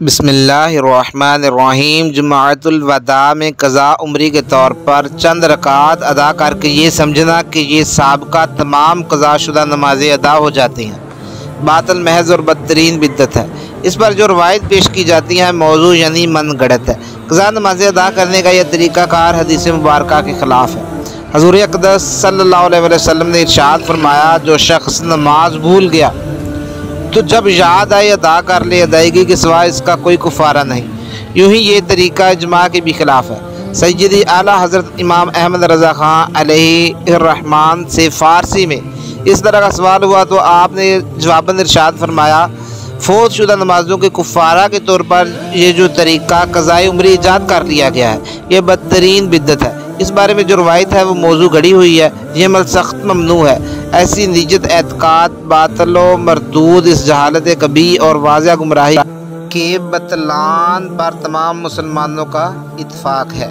بسم اللہ الرحمن الرحیم۔ جمعۃ الوداع میں قضاء عمری کے طور پر چند رکعات ادا کر کے یہ سمجھنا کہ یہ سابقہ تمام قضا شدہ نمازیں ادا ہو جاتی ہیں، باطل محض اور بدترین بدعت ہے۔ اس پر جو روایت پیش کی جاتی ہے موضوع یعنی من گڑت ہے۔ قضا نمازیں ادا کرنے کا یہ طریقہ کار حدیث مبارکہ کے خلاف ہے۔ حضور اقدس صلی اللہ علیہ وسلم نے ارشاد فرمایا، جو شخص نماز بھول گیا تو جب یاد آئے ادا کر لے، ادائیگی کے سوا اس کا کوئی کفارہ نہیں۔ یوں ہی یہ طریقہ اجماع کے بھی خلاف ہے۔ سیدی اعلیٰ حضرت امام احمد رضا خان علیہ الرحمن سے فارسی میں اس طرح کا سوال ہوا تو آپ نے جواباً ارشاد فرمایا، فوت شدہ نمازوں کے کفارہ کے طور پر یہ جو طریقہ قضائے عمری ایجاد کر لیا گیا ہے یہ بدترین بدعت ہے۔ اس بارے میں جو روایت ہے وہ موضوع گڑی ہوئی ہے، یہ عمل سخت ممنوع ہے۔ ایسی نیجت اعتقاد باطل و مردود اس جہالت کبھی اور واضح گمراہی کے بطلان پر تمام مسلمانوں کا اتفاق ہے۔